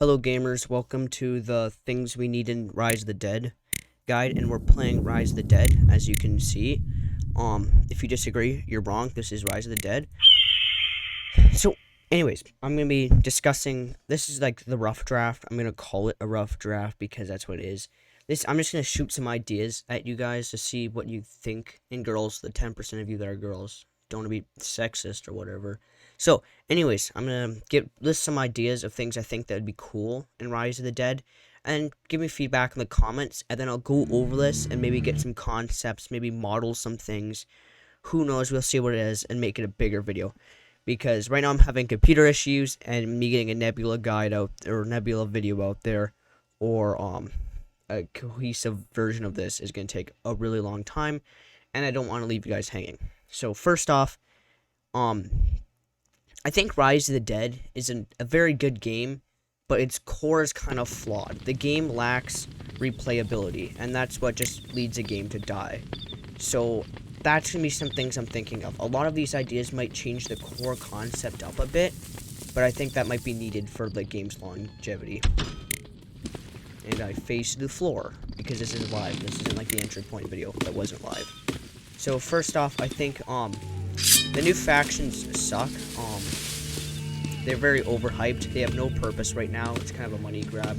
Hello gamers, welcome to the things we need in Rise of the Dead guide, and we're playing Rise of the Dead, as you can see. If you disagree, you're wrong. This is Rise of the Dead. So, anyways, I'm gonna be discussing. This is like the rough draft. I'm gonna call it a rough draft because that's what it is. I'm just gonna shoot some ideas at you guys to see what you think. And girls, the 10% of you that are girls, don't want to be sexist or whatever. So, anyways, I'm gonna list some ideas of things I think that would be cool in Rise of the Dead, and give me feedback in the comments, and then I'll go over this and maybe get some concepts, maybe model some things. Who knows? We'll see what it is and make it a bigger video. Because right now I'm having computer issues, and me getting a Nebula guide out or Nebula video out there, or a cohesive version of this is gonna take a really long time, and I don't want to leave you guys hanging. So first off, I think Rise of the Dead is a very good game, but its core is kind of flawed. The game lacks replayability, and that's what just leads a game to die. So that's going to be some things I'm thinking of. A lot of these ideas might change the core concept up a bit, but I think that might be needed for the game's longevity. And I face the floor, because this is live. This isn't like the entry point video that wasn't live. So first off, I think the new factions suck. They're very overhyped. They have no purpose right now. It's kind of a money grab.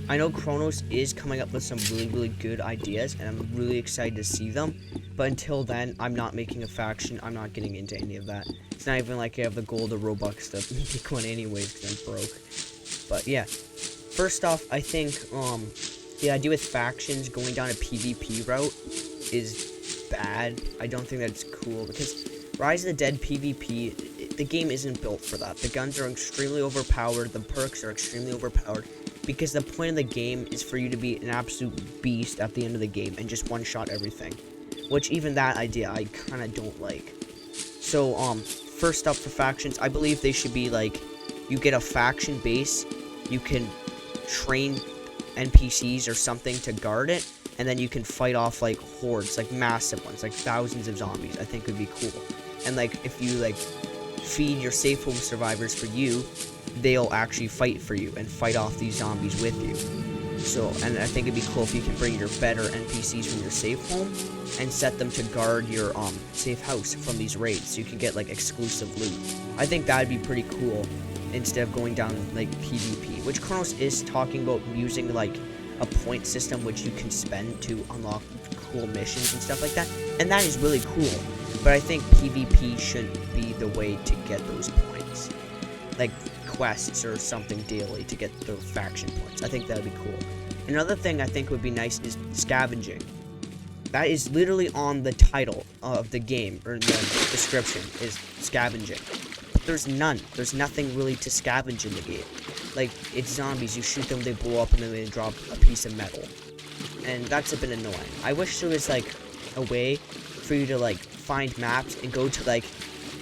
I know Kronos is coming up with some really good ideas, and I'm really excited to see them. But until then, I'm not making a faction. I'm not getting into any of that. It's not even like I have the gold or Robux to make one anyways, because I'm broke. But yeah, first off, I think the idea with factions going down a PvP route is bad. I don't think that's cool, because Rise of the Dead PvP, the game isn't built for that. The guns are extremely overpowered, the perks are extremely overpowered, because the point of the game is for you to be an absolute beast at the end of the game and just one-shot everything. Which, even that idea, I kind of don't like. So, first up for factions, I believe they should be like, you get a faction base, you can train NPCs or something to guard it, and then you can fight off like hordes, like massive ones, like thousands of zombies. I think would be cool. And like if you like feed your safe home survivors for you, they'll actually fight for you and fight off these zombies with you. So, and I think it'd be cool if you can bring your better NPCs from your safe home and set them to guard your safe house from these raids, so you can get like exclusive loot. I think that'd be pretty cool instead of going down like PvP, which Kronos is talking about using like a point system which you can spend to unlock cool missions and stuff like that, and that is really cool. But I think PvP shouldn't be the way to get those points, like quests or something daily to get the faction points. I think that would be cool. Another thing I think would be nice is scavenging. That is literally on the title of the game, or in the description, is scavenging. But there's none. There's nothing really to scavenge in the game. Like, it's zombies. You shoot them, they blow up, and then they drop a piece of metal. And that's a bit annoying. I wish there was, like, a way for you to, like, find maps and go to, like,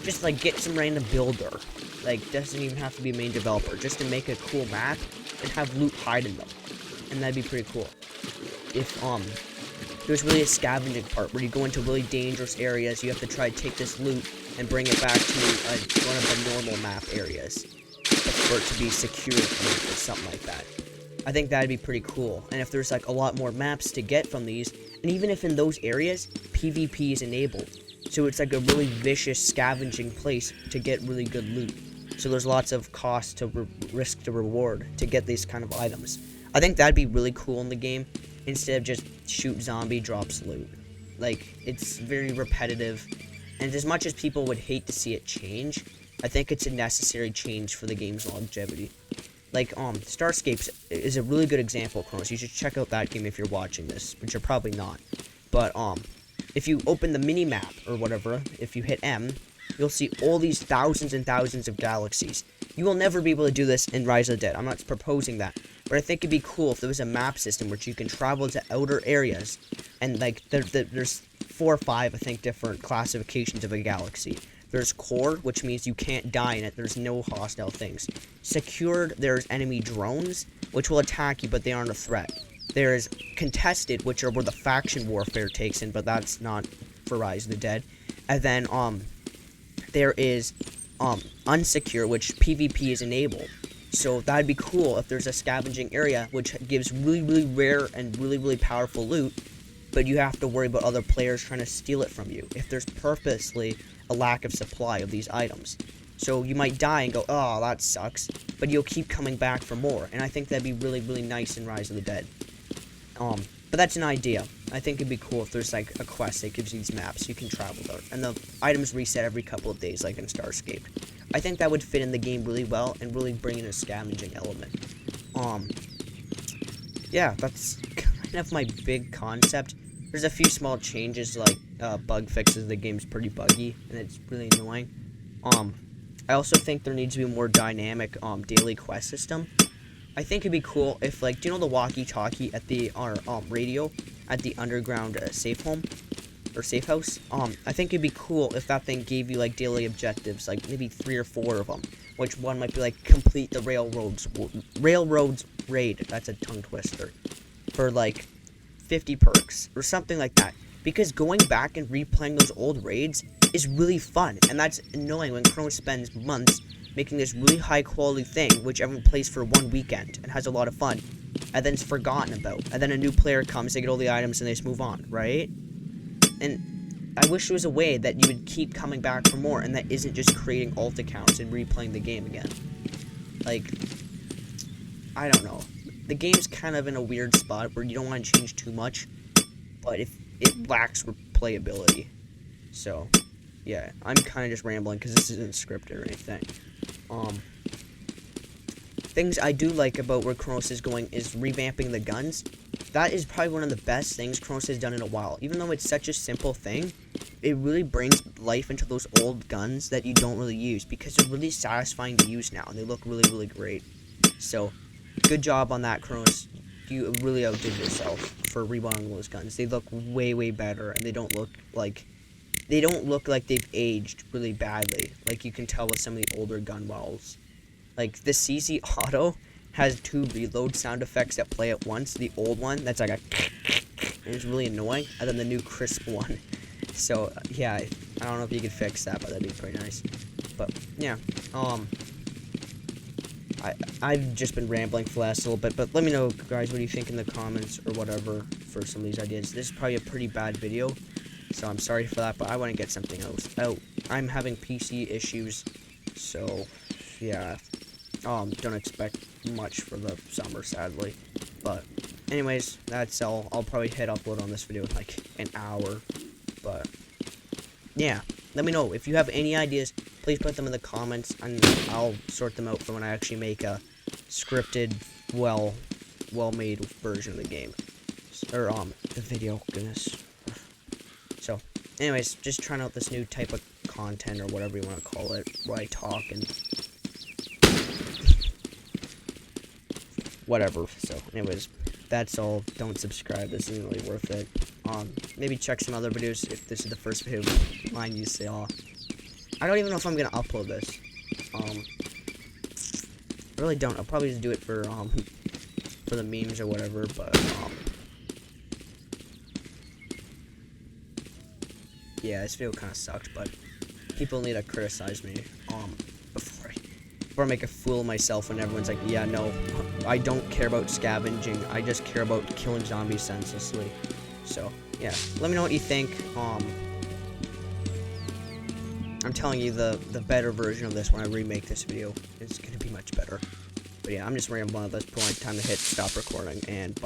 just, like, get some random builder. Like, doesn't even have to be a main developer. Just to make a cool map and have loot hide in them. And that'd be pretty cool. If, there's really a scavenging part where you go into really dangerous areas, you have to try to take this loot and bring it back to one of the normal map areas. For it to be secured or something like that. I think that'd be pretty cool. And if there's like a lot more maps to get from these, and even if in those areas PvP is enabled, so it's like a really vicious scavenging place to get really good loot. So there's lots of cost to risk to reward to get these kind of items. I think that'd be really cool in the game, instead of just shoot zombie drops loot. Like, it's very repetitive, and as much as people would hate to see it change, I think it's a necessary change for the game's longevity. Like, Starscapes is a really good example, Kronos. You should check out that game if you're watching this, but you're probably not. But, if you open the mini-map, or whatever, if you hit M, you'll see all these thousands and thousands of galaxies. You will never be able to do this in Rise of the Dead. I'm not proposing that. But I think it'd be cool if there was a map system which you can travel to outer areas, and, like, there's 4 or 5, I think, different classifications of a galaxy. There's core, which means you can't die in it. There's no hostile things. Secured, there's enemy drones, which will attack you, but they aren't a threat. There's contested, which are where the faction warfare takes in, but that's not for Rise of the Dead. And then, there is unsecure, which PvP is enabled. So that'd be cool if there's a scavenging area which gives really, really rare and really, really powerful loot, but you have to worry about other players trying to steal it from you if there's purposely a lack of supply of these items. So you might die and go, oh, that sucks, but you'll keep coming back for more, and I think that'd be really, really nice in Rise of the Dead. But that's an idea. I think it'd be cool if there's like a quest that gives you these maps you can travel there, and the items reset every couple of days like in Starscape. I think that would fit in the game really well and really bring in a scavenging element. Yeah, that's kind of my big concept. There's a few small changes like bug fixes. The game's pretty buggy and it's really annoying. I also think there needs to be a more dynamic daily quest system. I think it'd be cool if, like, do you know the walkie-talkie at the radio at the underground safe home or safe house? I think it'd be cool if that thing gave you like daily objectives, like maybe 3 or 4 of them. Which one might be like complete the railroads raid. That's a tongue twister. For like 50 perks or something like that. Because going back and replaying those old raids is really fun, and that's annoying when Chrono spends months making this really high quality thing which everyone plays for one weekend and has a lot of fun, and then it's forgotten about, and then a new player comes, they get all the items and they just move on, right? And I wish there was a way that you would keep coming back for more, and that isn't just creating alt accounts and replaying the game again. Like, I don't know. The game's kind of in a weird spot where you don't want to change too much, but if it lacks replayability. So yeah, I'm kind of just rambling because this isn't scripted or anything. Things I do like about where Chronos is going is revamping the guns. That is probably one of the best things Chronos has done in a while. Even though it's such a simple thing, it really brings life into those old guns that you don't really use, because they're really satisfying to use now, and they look really, really great. So, good job on that, Chronos. You really outdid yourself for remodeling those guns. They look way, way better, and they don't look like they've aged really badly, like you can tell with some of the older gun models. Like, the CZ Auto has 2 reload sound effects that play at once. The old one, that's like a and it's really annoying, and then the new crisp one. So, yeah, I don't know if you could fix that, but that'd be pretty nice. But, yeah, I've just been rambling for the last little bit, but let me know, guys, what do you think in the comments or whatever for some of these ideas. This is probably a pretty bad video, so I'm sorry for that, but I want to get something else out. I'm having PC issues, so, yeah, don't expect much for the summer, sadly. But, anyways, that's all. I'll probably hit upload on this video in, like, an hour, but, yeah, let me know. If you have any ideas, please put them in the comments, and I'll sort them out for when I actually make a scripted, well-made version of the game. Or, the video, goodness. So, anyways, just trying out this new type of content, or whatever you want to call it, where I talk and whatever. So, anyways, that's all. Don't subscribe. This isn't really worth it. Maybe check some other videos if this is the first video mine you saw. I don't even know if I'm gonna upload this. I really don't. I'll probably just do it for the memes or whatever, but yeah, this video kind of sucked, but people need to criticize me before I make a fool of myself when everyone's like, yeah, no, I don't care about scavenging, I just care about killing zombies senselessly. So, yeah, let me know what you think. I'm telling you, the better version of this when I remake this video is going to be much better. But yeah, I'm just rambling at this point. Time to hit stop recording, and bye.